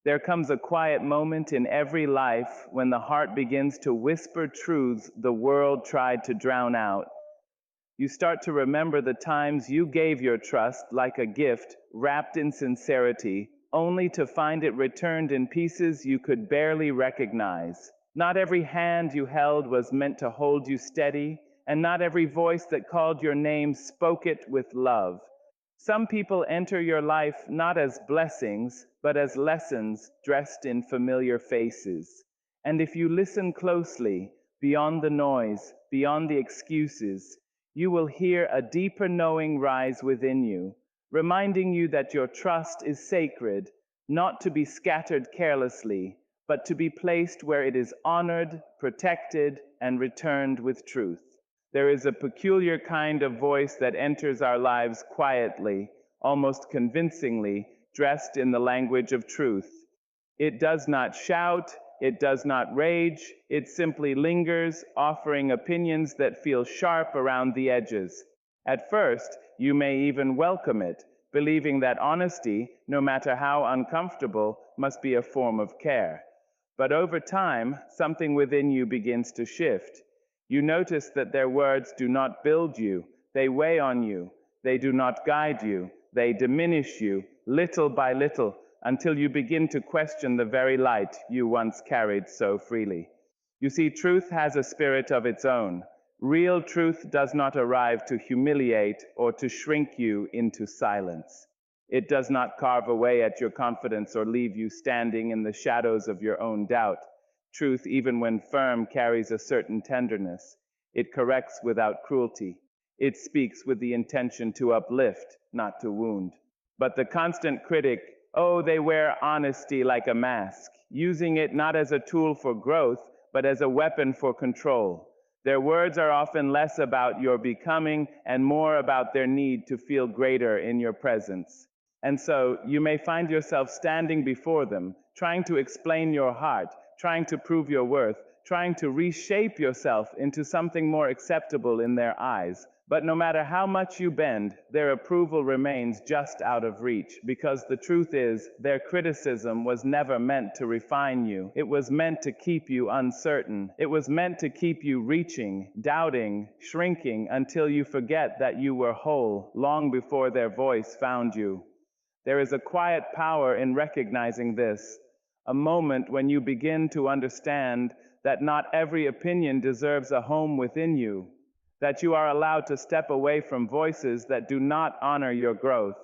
There comes a quiet moment in every life when the heart begins to whisper truths the world tried to drown out. You start to remember the times you gave your trust like a gift, wrapped in sincerity, only to find it returned in pieces you could barely recognize. Not every hand you held was meant to hold you steady, and not every voice that called your name spoke it with love. Some people enter your life not as blessings, but as lessons dressed in familiar faces. And if you listen closely, beyond the noise, beyond the excuses, you will hear a deeper knowing rise within you, reminding you that your trust is sacred, not to be scattered carelessly, but to be placed where it is honored, protected, and returned with truth. There is a peculiar kind of voice that enters our lives quietly, almost convincingly, dressed in the language of truth. It does not shout, it does not rage, it simply lingers, offering opinions that feel sharp around the edges. At first, you may even welcome it, believing that honesty, no matter how uncomfortable, must be a form of care. But over time, something within you begins to shift. You notice that their words do not build you, they weigh on you. They do not guide you, they diminish you, little by little, until you begin to question the very light you once carried so freely. You see, truth has a spirit of its own. Real truth does not arrive to humiliate or to shrink you into silence. It does not carve away at your confidence or leave you standing in the shadows of your own doubt. Truth, even when firm, carries a certain tenderness. It corrects without cruelty. It speaks with the intention to uplift, not to wound. But the constant critic, oh, they wear honesty like a mask, using it not as a tool for growth, but as a weapon for control. Their words are often less about your becoming and more about their need to feel greater in your presence. And so you may find yourself standing before them, trying to explain your heart, trying to prove your worth, trying to reshape yourself into something more acceptable in their eyes. But no matter how much you bend, their approval remains just out of reach, because the truth is, their criticism was never meant to refine you. It was meant to keep you uncertain. It was meant to keep you reaching, doubting, shrinking, until you forget that you were whole long before their voice found you. There is a quiet power in recognizing this, a moment when you begin to understand that not every opinion deserves a home within you, that you are allowed to step away from voices that do not honor your growth.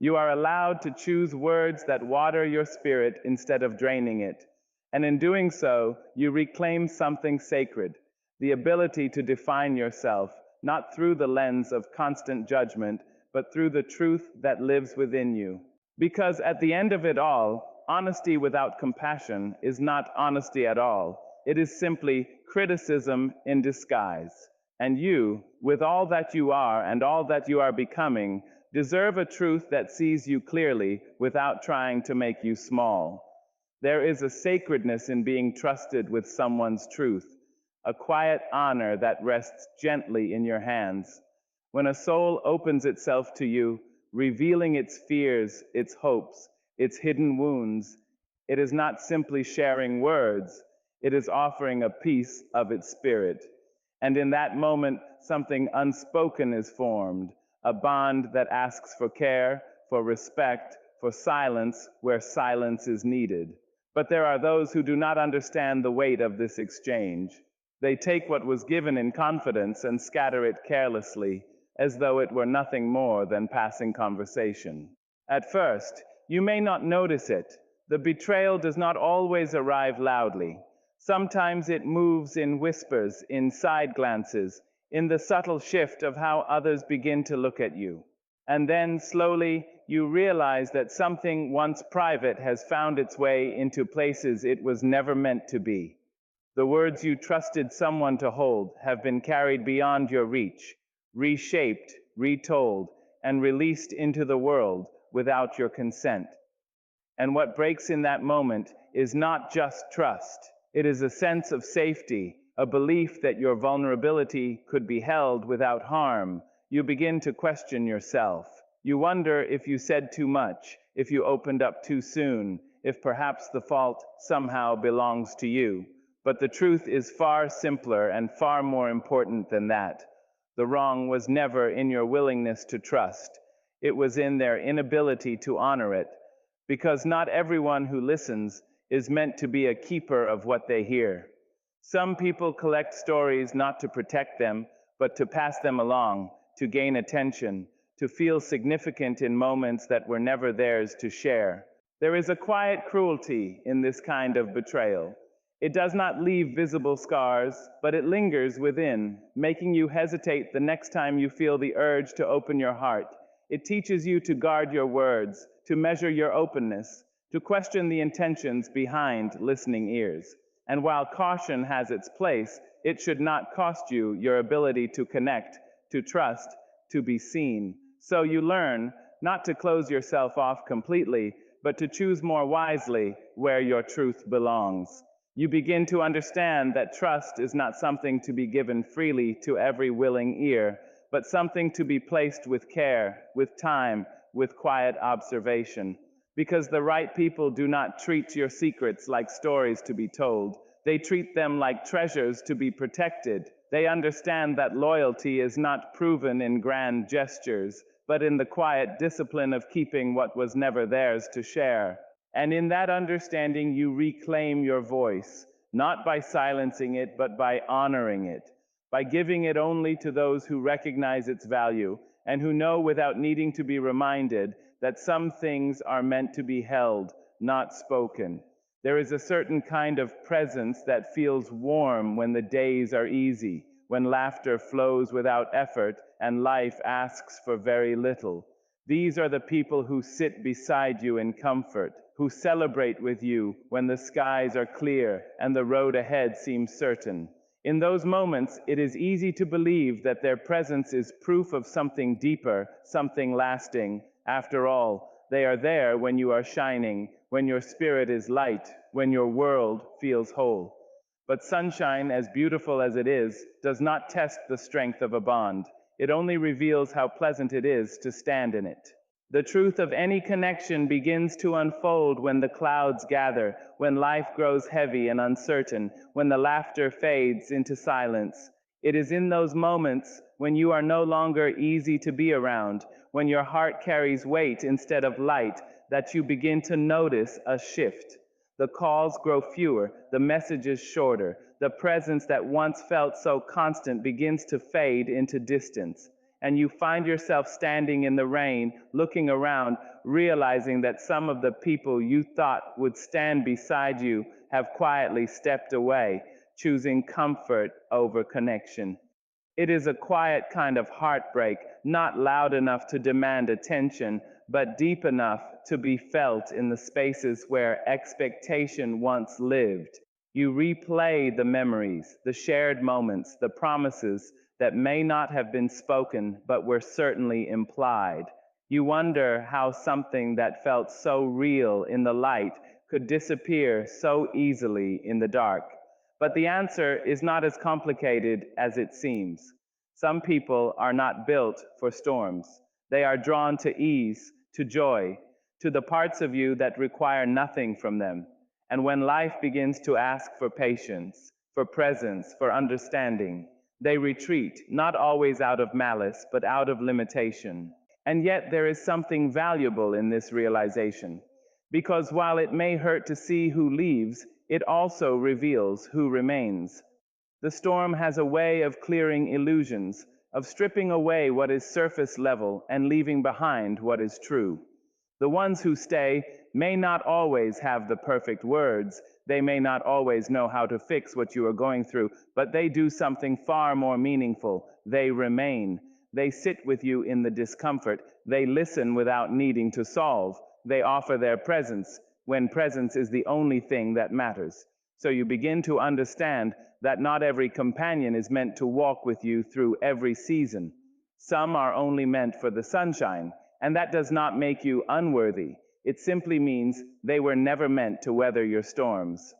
You are allowed to choose words that water your spirit instead of draining it. And in doing so, you reclaim something sacred, the ability to define yourself, not through the lens of constant judgment, but through the truth that lives within you. Because at the end of it all, honesty without compassion is not honesty at all. It is simply criticism in disguise. And you, with all that you are and all that you are becoming, deserve a truth that sees you clearly without trying to make you small. There is a sacredness in being trusted with someone's truth, a quiet honor that rests gently in your hands. When a soul opens itself to you, revealing its fears, its hopes, its hidden wounds, it is not simply sharing words, it is offering a piece of its spirit. And in that moment, something unspoken is formed, a bond that asks for care, for respect, for silence where silence is needed. But there are those who do not understand the weight of this exchange. They take what was given in confidence and scatter it carelessly, as though it were nothing more than passing conversation. At first, you may not notice it. The betrayal does not always arrive loudly. Sometimes it moves in whispers, in side glances, in the subtle shift of how others begin to look at you. And then, slowly, you realize that something once private has found its way into places it was never meant to be. The words you trusted someone to hold have been carried beyond your reach, reshaped, retold, and released into the world without your consent. And what breaks in that moment is not just trust. It is a sense of safety, a belief that your vulnerability could be held without harm. You begin to question yourself. You wonder if you said too much, if you opened up too soon, if perhaps the fault somehow belongs to you. But the truth is far simpler and far more important than that. The wrong was never in your willingness to trust. It was in their inability to honor it, because not everyone who listens is meant to be a keeper of what they hear. Some people collect stories not to protect them, but to pass them along, to gain attention, to feel significant in moments that were never theirs to share. There is a quiet cruelty in this kind of betrayal. It does not leave visible scars, but it lingers within, making you hesitate the next time you feel the urge to open your heart. It teaches you to guard your words, to measure your openness, to question the intentions behind listening ears. And while caution has its place, it should not cost you your ability to connect, to trust, to be seen. So you learn not to close yourself off completely, but to choose more wisely where your truth belongs. You begin to understand that trust is not something to be given freely to every willing ear, but something to be placed with care, with time, with quiet observation. Because the right people do not treat your secrets like stories to be told. They treat them like treasures to be protected. They understand that loyalty is not proven in grand gestures, but in the quiet discipline of keeping what was never theirs to share. And in that understanding, you reclaim your voice, not by silencing it, but by honoring it, by giving it only to those who recognize its value and who know without needing to be reminded that some things are meant to be held, not spoken. There is a certain kind of presence that feels warm when the days are easy, when laughter flows without effort and life asks for very little. These are the people who sit beside you in comfort, who celebrate with you when the skies are clear and the road ahead seems certain. In those moments, it is easy to believe that their presence is proof of something deeper, something lasting. After all, they are there when you are shining, when your spirit is light, when your world feels whole. But sunshine, as beautiful as it is, does not test the strength of a bond. It only reveals how pleasant it is to stand in it. The truth of any connection begins to unfold when the clouds gather, when life grows heavy and uncertain, when the laughter fades into silence. It is in those moments when you are no longer easy to be around, when your heart carries weight instead of light, that you begin to notice a shift. The calls grow fewer, the messages shorter, the presence that once felt so constant begins to fade into distance. And you find yourself standing in the rain, looking around, realizing that some of the people you thought would stand beside you have quietly stepped away, choosing comfort over connection. It is a quiet kind of heartbreak, not loud enough to demand attention, but deep enough to be felt in the spaces where expectation once lived. You replay the memories, the shared moments, the promises that may not have been spoken but were certainly implied. You wonder how something that felt so real in the light could disappear so easily in the dark. But the answer is not as complicated as it seems. Some people are not built for storms. They are drawn to ease, to joy, to the parts of you that require nothing from them. And when life begins to ask for patience, for presence, for understanding, they retreat, not always out of malice, but out of limitation. And yet there is something valuable in this realization, because while it may hurt to see who leaves, it also reveals who remains. The storm has a way of clearing illusions, of stripping away what is surface level and leaving behind what is true. The ones who stay may not always have the perfect words, they may not always know how to fix what you are going through, but they do something far more meaningful. They remain. They sit with you in the discomfort. They listen without needing to solve. They offer their presence when presence is the only thing that matters. So you begin to understand that not every companion is meant to walk with you through every season. Some are only meant for the sunshine, and that does not make you unworthy. It simply means they were never meant to weather your storms.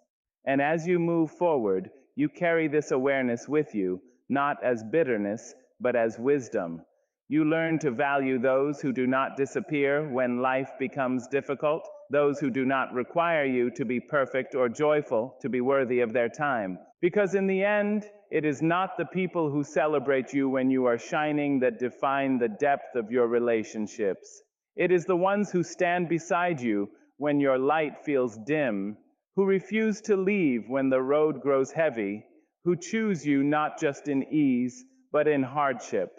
And as you move forward, you carry this awareness with you, not as bitterness, but as wisdom. You learn to value those who do not disappear when life becomes difficult, those who do not require you to be perfect or joyful to be worthy of their time. Because in the end, it is not the people who celebrate you when you are shining that define the depth of your relationships. It is the ones who stand beside you when your light feels dim, who refuse to leave when the road grows heavy, who choose you not just in ease, but in hardship.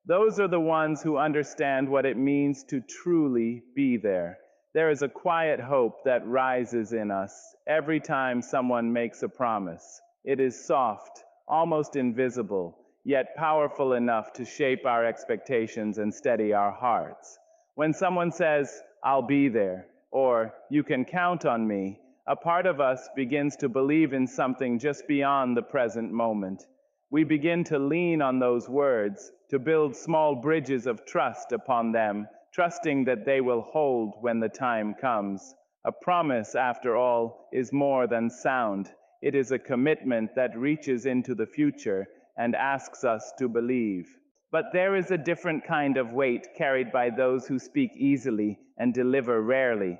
Those are the ones who understand what it means to truly be there. There is a quiet hope that rises in us every time someone makes a promise. It is soft, almost invisible, yet powerful enough to shape our expectations and steady our hearts. When someone says, "I'll be there," or "You can count on me," a part of us begins to believe in something just beyond the present moment. We begin to lean on those words, to build small bridges of trust upon them, trusting that they will hold when the time comes. A promise, after all, is more than sound. It is a commitment that reaches into the future and asks us to believe. But there is a different kind of weight carried by those who speak easily and deliver rarely.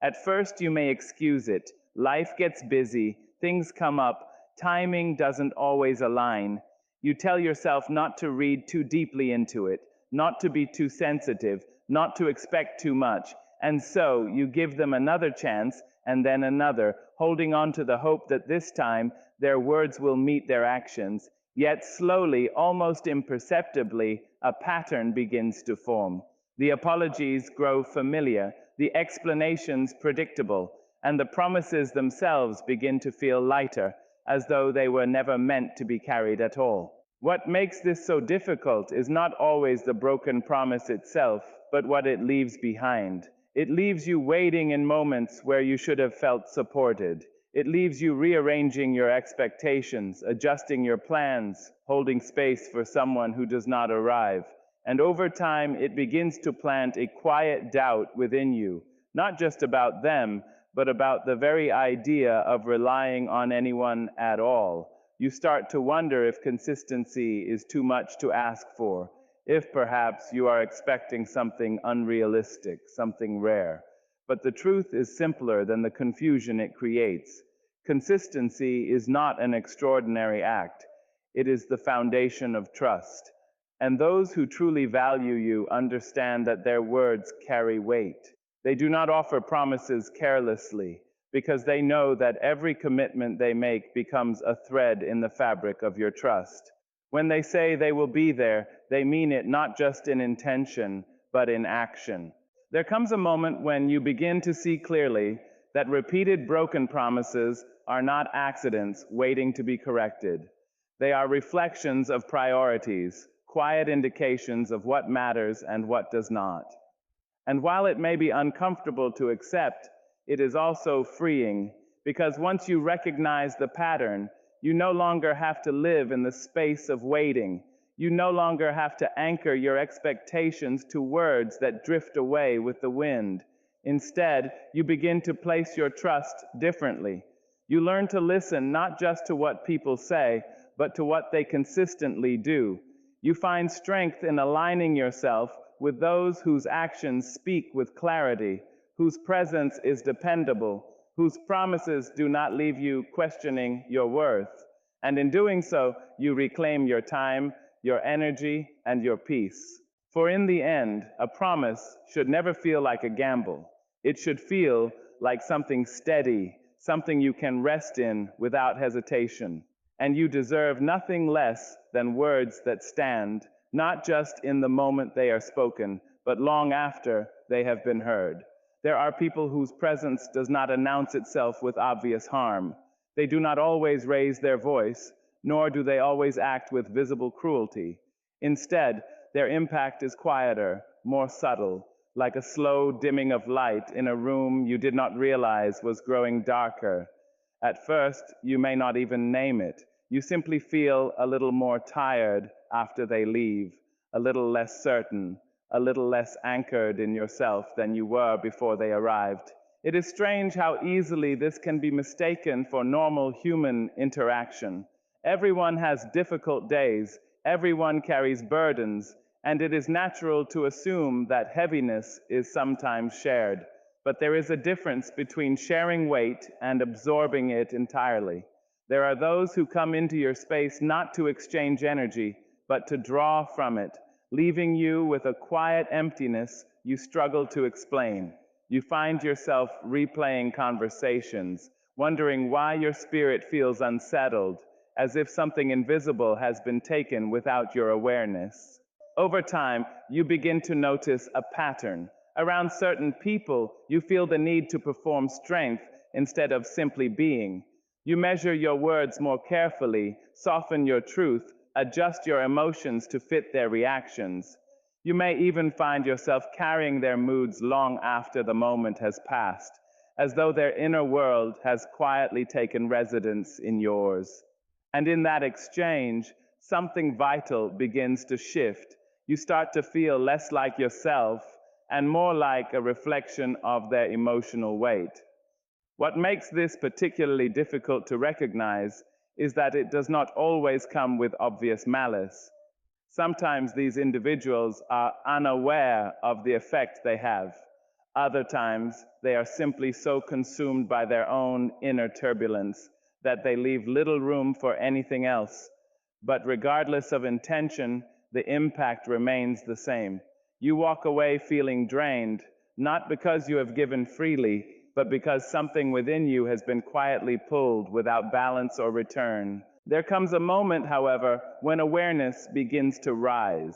At first you may excuse it. Life gets busy, things come up, timing doesn't always align. You tell yourself not to read too deeply into it, not to be too sensitive, not to expect too much, and so you give them another chance and then another, holding on to the hope that this time their words will meet their actions. Yet slowly, almost imperceptibly, a pattern begins to form. The apologies grow familiar, the explanations predictable, and the promises themselves begin to feel lighter, as though they were never meant to be carried at all. What makes this so difficult is not always the broken promise itself, but what it leaves behind. It leaves you waiting in moments where you should have felt supported. It leaves you rearranging your expectations, adjusting your plans, holding space for someone who does not arrive. And over time, it begins to plant a quiet doubt within you, not just about them, but about the very idea of relying on anyone at all. You start to wonder if consistency is too much to ask for, if perhaps you are expecting something unrealistic, something rare. But the truth is simpler than the confusion it creates. Consistency is not an extraordinary act. It is the foundation of trust. And those who truly value you understand that their words carry weight. They do not offer promises carelessly, because they know that every commitment they make becomes a thread in the fabric of your trust. When they say they will be there, they mean it not just in intention, but in action. There comes a moment when you begin to see clearly that repeated broken promises are not accidents waiting to be corrected. They are reflections of priorities, quiet indications of what matters and what does not. And while it may be uncomfortable to accept, it is also freeing, because once you recognize the pattern, you no longer have to live in the space of waiting. You no longer have to anchor your expectations to words that drift away with the wind. Instead, you begin to place your trust differently. You learn to listen not just to what people say, but to what they consistently do. You find strength in aligning yourself with those whose actions speak with clarity, whose presence is dependable, whose promises do not leave you questioning your worth. And in doing so, you reclaim your time, your energy, and your peace. For in the end, a promise should never feel like a gamble. It should feel like something steady, something you can rest in without hesitation. And you deserve nothing less than words that stand, not just in the moment they are spoken, but long after they have been heard. There are people whose presence does not announce itself with obvious harm. They do not always raise their voice, nor do they always act with visible cruelty. Instead, their impact is quieter, more subtle, like a slow dimming of light in a room you did not realize was growing darker. At first, you may not even name it. You simply feel a little more tired after they leave, a little less certain, a little less anchored in yourself than you were before they arrived. It is strange how easily this can be mistaken for normal human interaction. Everyone has difficult days, everyone carries burdens, and it is natural to assume that heaviness is sometimes shared. But there is a difference between sharing weight and absorbing it entirely. There are those who come into your space not to exchange energy, but to draw from it, leaving you with a quiet emptiness you struggle to explain. You find yourself replaying conversations, wondering why your spirit feels unsettled, as if something invisible has been taken without your awareness. Over time, you begin to notice a pattern. Around certain people, you feel the need to perform strength instead of simply being. You measure your words more carefully, soften your truth, adjust your emotions to fit their reactions. You may even find yourself carrying their moods long after the moment has passed, as though their inner world has quietly taken residence in yours. And in that exchange, something vital begins to shift. You start to feel less like yourself and more like a reflection of their emotional weight. What makes this particularly difficult to recognize is that it does not always come with obvious malice. Sometimes these individuals are unaware of the effect they have. Other times, they are simply so consumed by their own inner turbulence that they leave little room for anything else. But regardless of intention, the impact remains the same. You walk away feeling drained, not because you have given freely, but because something within you has been quietly pulled without balance or return. There comes a moment, however, when awareness begins to rise.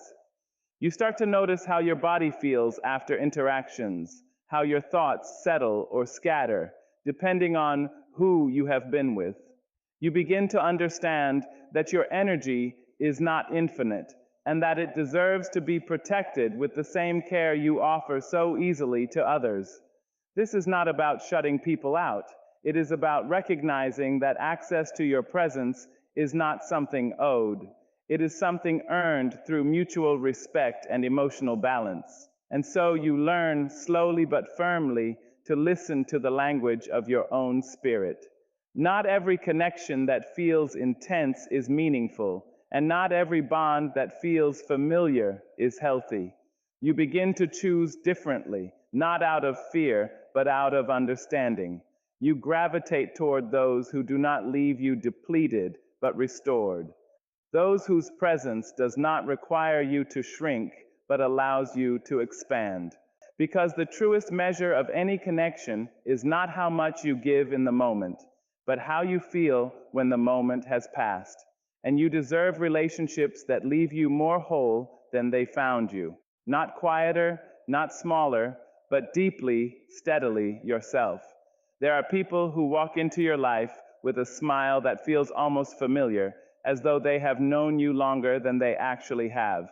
You start to notice how your body feels after interactions, how your thoughts settle or scatter, depending on who you have been with. You begin to understand that your energy is not infinite, and that it deserves to be protected with the same care you offer so easily to others. This is not about shutting people out. It is about recognizing that access to your presence is not something owed. It is something earned through mutual respect and emotional balance. And so you learn slowly but firmly to listen to the language of your own spirit. Not every connection that feels intense is meaningful, and not every bond that feels familiar is healthy. You begin to choose differently, not out of fear, but out of understanding. You gravitate toward those who do not leave you depleted, but restored. Those whose presence does not require you to shrink, but allows you to expand. Because the truest measure of any connection is not how much you give in the moment, but how you feel when the moment has passed. And you deserve relationships that leave you more whole than they found you. Not quieter, not smaller, but deeply, steadily yourself. There are people who walk into your life with a smile that feels almost familiar, as though they have known you longer than they actually have.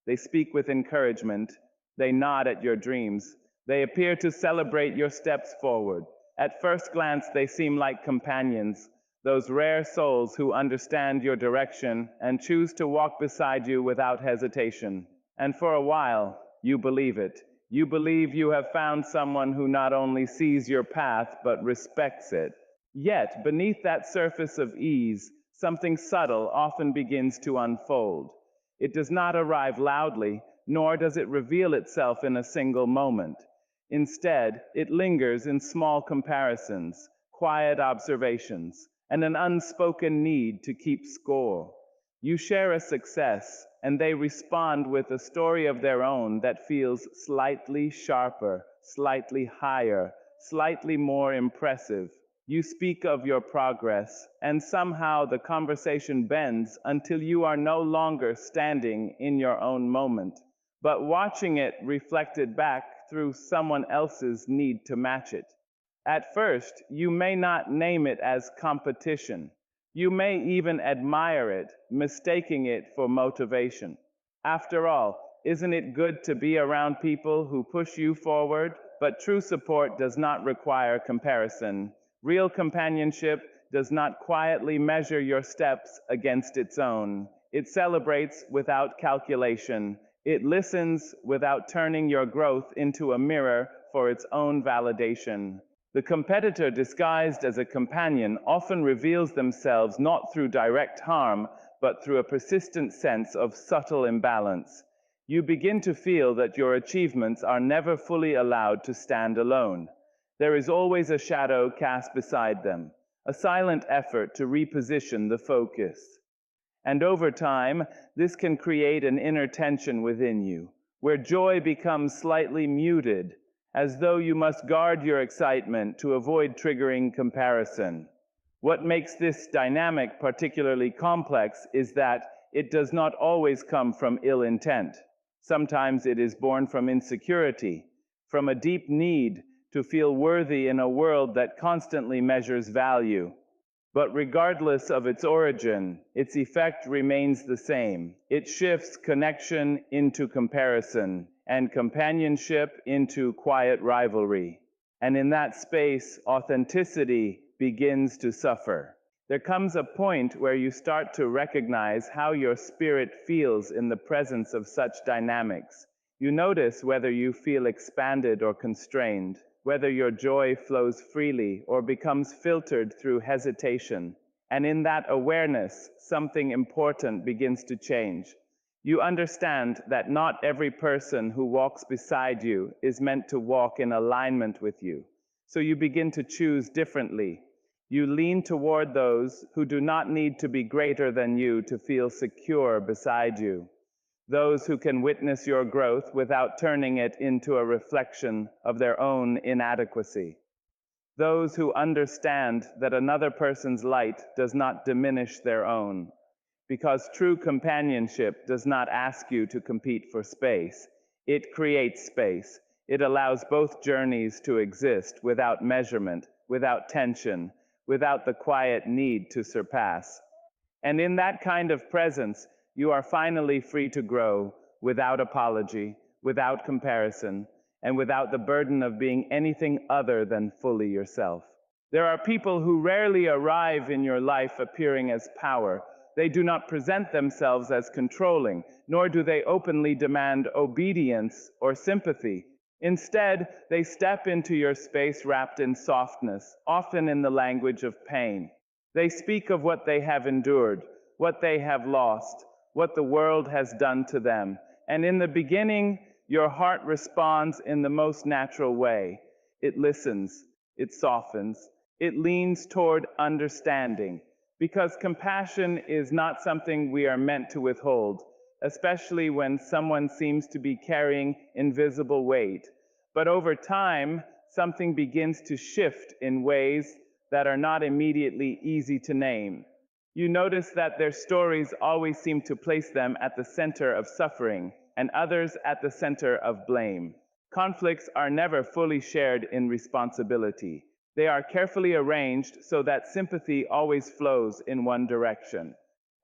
They speak with encouragement. They nod at your dreams. They appear to celebrate your steps forward. At first glance, they seem like companions, those rare souls who understand your direction and choose to walk beside you without hesitation. And for a while, you believe it. You believe you have found someone who not only sees your path, but respects it. Yet, beneath that surface of ease, something subtle often begins to unfold. It does not arrive loudly, nor does it reveal itself in a single moment. Instead, it lingers in small comparisons, quiet observations, and an unspoken need to keep score. You share a success, and they respond with a story of their own that feels slightly sharper, slightly higher, slightly more impressive. You speak of your progress, and somehow the conversation bends until you are no longer standing in your own moment, but watching it reflected back through someone else's need to match it. At first, you may not name it as competition. You may even admire it, mistaking it for motivation. After all, isn't it good to be around people who push you forward? But true support does not require comparison. Real companionship does not quietly measure your steps against its own. It celebrates without calculation. It listens without turning your growth into a mirror for its own validation. The competitor disguised as a companion often reveals themselves not through direct harm, but through a persistent sense of subtle imbalance. You begin to feel that your achievements are never fully allowed to stand alone. There is always a shadow cast beside them, a silent effort to reposition the focus. And over time, this can create an inner tension within you, where joy becomes slightly muted, as though you must guard your excitement to avoid triggering comparison. What makes this dynamic particularly complex is that it does not always come from ill intent. Sometimes it is born from insecurity, from a deep need to feel worthy in a world that constantly measures value. But regardless of its origin, its effect remains the same. It shifts connection into comparison and companionship into quiet rivalry. And in that space, authenticity begins to suffer. There comes a point where you start to recognize how your spirit feels in the presence of such dynamics. You notice whether you feel expanded or constrained, whether your joy flows freely or becomes filtered through hesitation. And in that awareness, something important begins to change. You understand that not every person who walks beside you is meant to walk in alignment with you. So you begin to choose differently. You lean toward those who do not need to be greater than you to feel secure beside you. Those who can witness your growth without turning it into a reflection of their own inadequacy. Those who understand that another person's light does not diminish their own. Because true companionship does not ask you to compete for space. It creates space. It allows both journeys to exist without measurement, without tension, without the quiet need to surpass. And in that kind of presence, you are finally free to grow without apology, without comparison, and without the burden of being anything other than fully yourself. There are people who rarely arrive in your life appearing as power. They do not present themselves as controlling, nor do they openly demand obedience or sympathy. Instead, they step into your space wrapped in softness, often in the language of pain. They speak of what they have endured, what they have lost, what the world has done to them. And in the beginning, your heart responds in the most natural way. It listens, it softens, it leans toward understanding. Because compassion is not something we are meant to withhold, especially when someone seems to be carrying invisible weight. But over time, something begins to shift in ways that are not immediately easy to name. You notice that their stories always seem to place them at the center of suffering, and others at the center of blame. Conflicts are never fully shared in responsibility. They are carefully arranged so that sympathy always flows in one direction.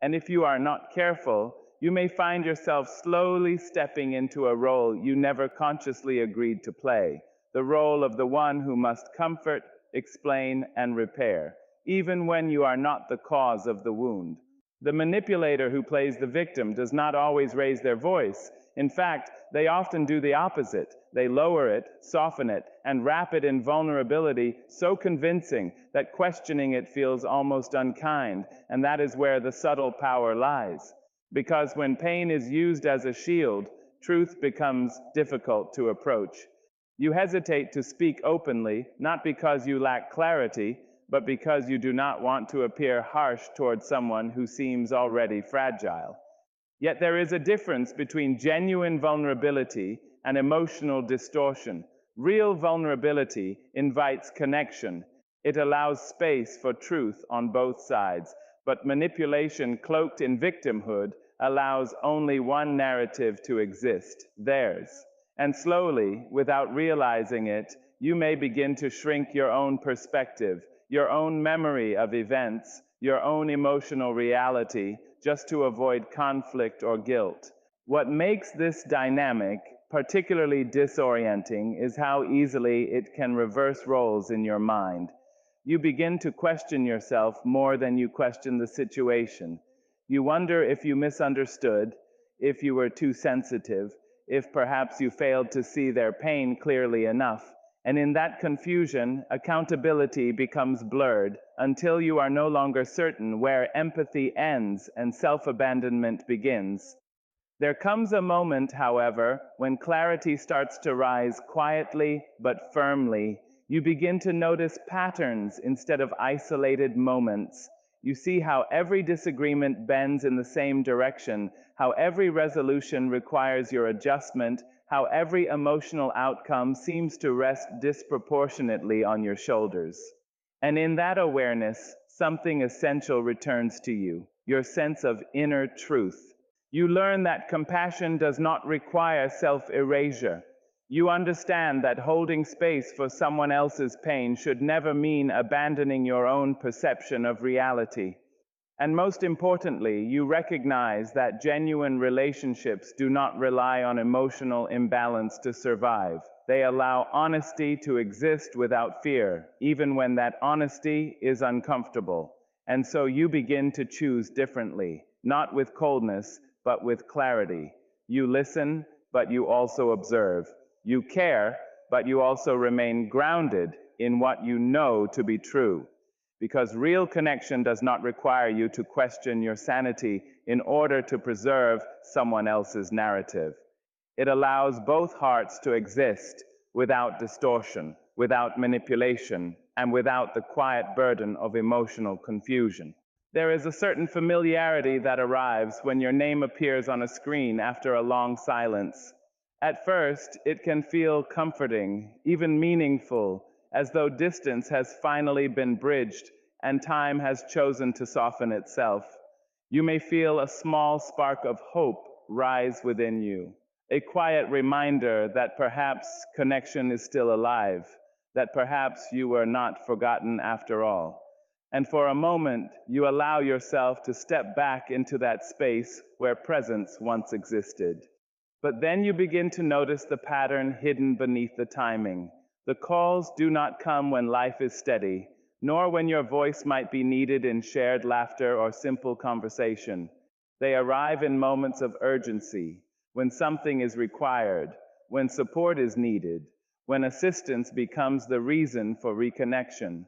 And if you are not careful, you may find yourself slowly stepping into a role you never consciously agreed to play, the role of the one who must comfort, explain, and repair, even when you are not the cause of the wound. The manipulator who plays the victim does not always raise their voice. In fact, they often do the opposite. They lower it, soften it, and wrap it in vulnerability so convincing that questioning it feels almost unkind, and that is where the subtle power lies. Because when pain is used as a shield, truth becomes difficult to approach. You hesitate to speak openly, not because you lack clarity, but because you do not want to appear harsh toward someone who seems already fragile. Yet there is a difference between genuine vulnerability and emotional distortion. Real vulnerability invites connection. It allows space for truth on both sides, but manipulation cloaked in victimhood allows only one narrative to exist, theirs. And slowly, without realizing it, you may begin to shrink your own perspective, your own memory of events, your own emotional reality, just to avoid conflict or guilt. What makes this dynamic particularly disorienting is how easily it can reverse roles in your mind. You begin to question yourself more than you question the situation. You wonder if you misunderstood, if you were too sensitive, if perhaps you failed to see their pain clearly enough. And in that confusion, accountability becomes blurred until you are no longer certain where empathy ends and self-abandonment begins. There comes a moment, however, when clarity starts to rise quietly but firmly. You begin to notice patterns instead of isolated moments. You see how every disagreement bends in the same direction, how every resolution requires your adjustment, how every emotional outcome seems to rest disproportionately on your shoulders. And in that awareness, something essential returns to you, your sense of inner truth. You learn that compassion does not require self-erasure. You understand that holding space for someone else's pain should never mean abandoning your own perception of reality. And most importantly, you recognize that genuine relationships do not rely on emotional imbalance to survive. They allow honesty to exist without fear, even when that honesty is uncomfortable. And so you begin to choose differently, not with coldness, but with clarity. You listen, but you also observe. You care, but you also remain grounded in what you know to be true. Because real connection does not require you to question your sanity in order to preserve someone else's narrative. It allows both hearts to exist without distortion, without manipulation, and without the quiet burden of emotional confusion. There is a certain familiarity that arrives when your name appears on a screen after a long silence. At first, it can feel comforting, even meaningful, as though distance has finally been bridged and time has chosen to soften itself. You may feel a small spark of hope rise within you, a quiet reminder that perhaps connection is still alive, that perhaps you were not forgotten after all. And for a moment, you allow yourself to step back into that space where presence once existed. But then you begin to notice the pattern hidden beneath the timing. The calls do not come when life is steady, nor when your voice might be needed in shared laughter or simple conversation. They arrive in moments of urgency, when something is required, when support is needed, when assistance becomes the reason for reconnection.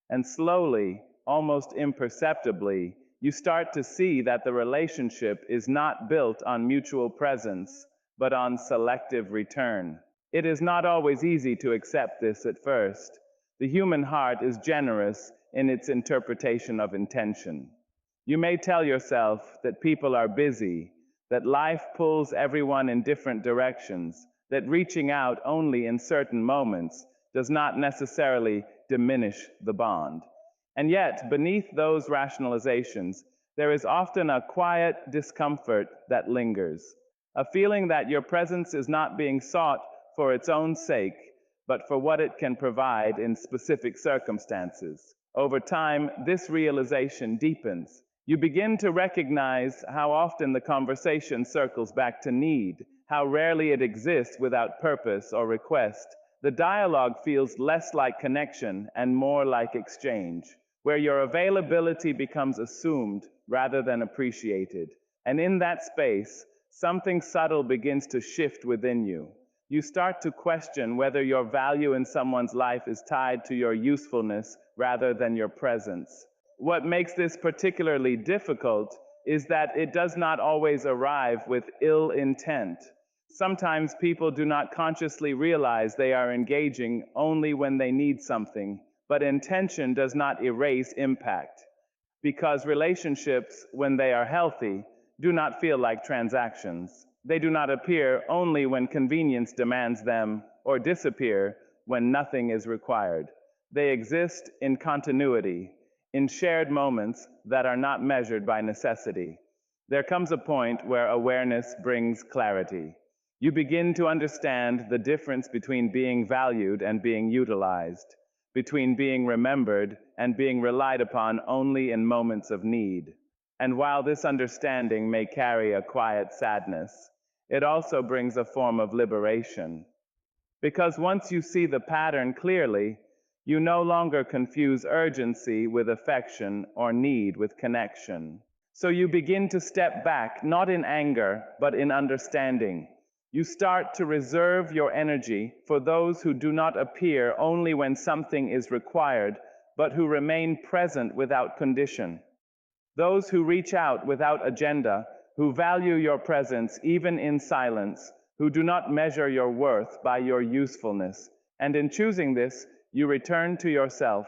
And slowly, almost imperceptibly, you start to see that the relationship is not built on mutual presence, but on selective return. It is not always easy to accept this at first. The human heart is generous in its interpretation of intention. You may tell yourself that people are busy, that life pulls everyone in different directions, that reaching out only in certain moments does not necessarily diminish the bond. And yet, beneath those rationalizations, there is often a quiet discomfort that lingers. A feeling that your presence is not being sought for its own sake, but for what it can provide in specific circumstances. Over time, this realization deepens. You begin to recognize how often the conversation circles back to need, how rarely it exists without purpose or request. The dialogue feels less like connection and more like exchange, where your availability becomes assumed rather than appreciated. And in that space, something subtle begins to shift within you. You start to question whether your value in someone's life is tied to your usefulness rather than your presence. What makes this particularly difficult is that it does not always arrive with ill intent. Sometimes people do not consciously realize they are engaging only when they need something, but intention does not erase impact. Because relationships, when they are healthy, do not feel like transactions. They do not appear only when convenience demands them, or disappear when nothing is required. They exist in continuity, in shared moments that are not measured by necessity. There comes a point where awareness brings clarity. You begin to understand the difference between being valued and being utilized, between being remembered and being relied upon only in moments of need. And while this understanding may carry a quiet sadness, it also brings a form of liberation. Because once you see the pattern clearly, you no longer confuse urgency with affection or need with connection. So you begin to step back, not in anger, but in understanding. You start to reserve your energy for those who do not appear only when something is required, but who remain present without condition. Those who reach out without agenda, who value your presence even in silence, who do not measure your worth by your usefulness. And in choosing this, You return to yourself.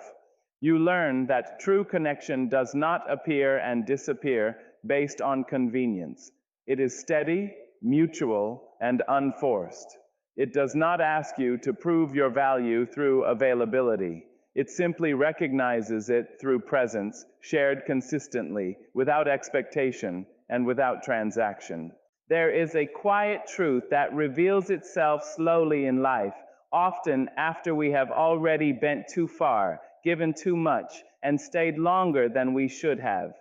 You learn that true connection does not appear and disappear based on convenience. It is steady, mutual, and unforced. It does not ask you to prove your value through availability. It simply recognizes it through presence, shared consistently, without expectation, and without transaction. There is a quiet truth that reveals itself slowly in life, often after we have already bent too far, given too much, and stayed longer than we should have.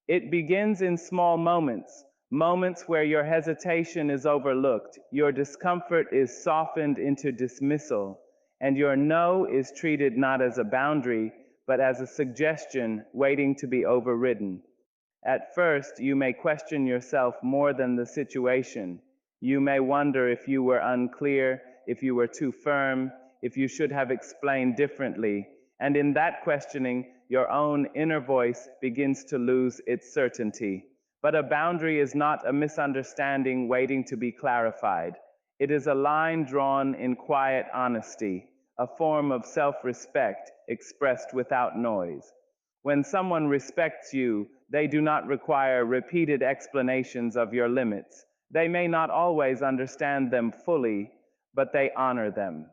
It begins in small moments, moments where your hesitation is overlooked, your discomfort is softened into dismissal, and your no is treated not as a boundary, but as a suggestion waiting to be overridden. At first, you may question yourself more than the situation. You may wonder if you were unclear, if you were too firm, if you should have explained differently. And in that questioning, your own inner voice begins to lose its certainty. But a boundary is not a misunderstanding waiting to be clarified. It is a line drawn in quiet honesty, a form of self-respect expressed without noise. When someone respects you, they do not require repeated explanations of your limits. They may not always understand them fully, but they honor them.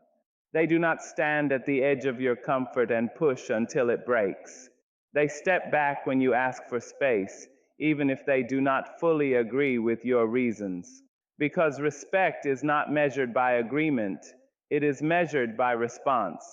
They do not stand at the edge of your comfort and push until it breaks. They step back when you ask for space, even if they do not fully agree with your reasons. Because respect is not measured by agreement, it is measured by response.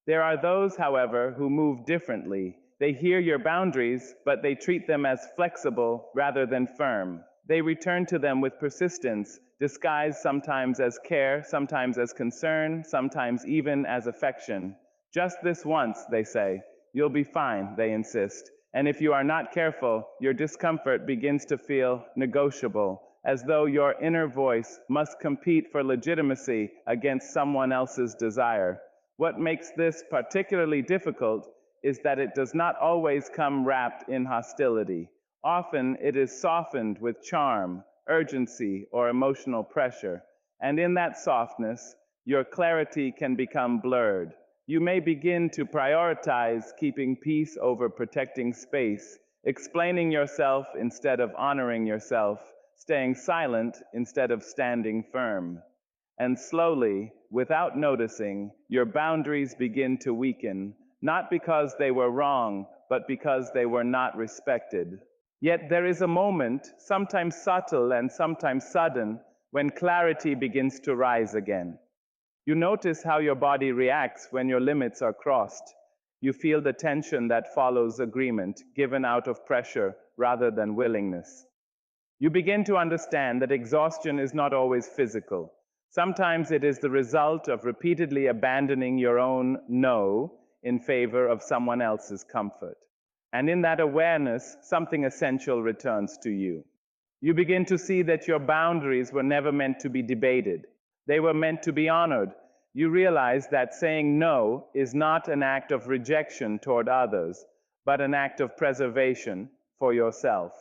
There are those, however, who move differently. They hear your boundaries, but they treat them as flexible rather than firm. They return to them with persistence, disguised sometimes as care, sometimes as concern, sometimes even as affection. Just this once, they say. You'll be fine, they insist. And if you are not careful, your discomfort begins to feel negotiable, as though your inner voice must compete for legitimacy against someone else's desire. What makes this particularly difficult is that it does not always come wrapped in hostility. Often it is softened with charm, urgency, or emotional pressure. And in that softness, your clarity can become blurred. You may begin to prioritize keeping peace over protecting space, explaining yourself instead of honoring yourself, staying silent instead of standing firm. And slowly, without noticing, your boundaries begin to weaken, not because they were wrong, but because they were not respected. Yet there is a moment, sometimes subtle and sometimes sudden, when clarity begins to rise again. You notice how your body reacts when your limits are crossed. You feel the tension that follows agreement, given out of pressure rather than willingness. You begin to understand that exhaustion is not always physical. Sometimes it is the result of repeatedly abandoning your own no in favor of someone else's comfort. And in that awareness, something essential returns to you. You begin to see that your boundaries were never meant to be debated. They were meant to be honored. You realize that saying no is not an act of rejection toward others, but an act of preservation for yourself.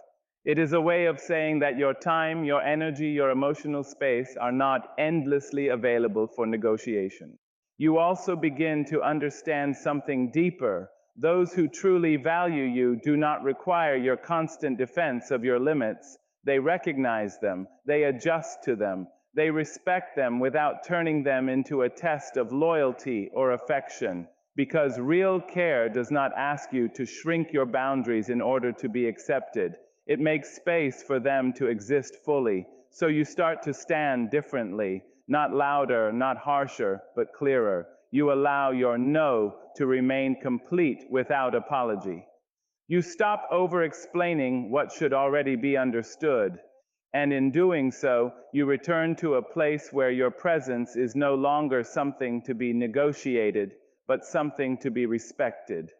It is a way of saying that your time, your energy, your emotional space are not endlessly available for negotiation. You also begin to understand something deeper. Those who truly value you do not require your constant defense of your limits. They recognize them, they adjust to them, they respect them without turning them into a test of loyalty or affection. Because real care does not ask you to shrink your boundaries in order to be accepted. It makes space for them to exist fully. So you start to stand differently, not louder, not harsher, but clearer. You allow your no to remain complete without apology. You stop over-explaining what should already be understood. And in doing so, you return to a place where your presence is no longer something to be negotiated, but something to be respected.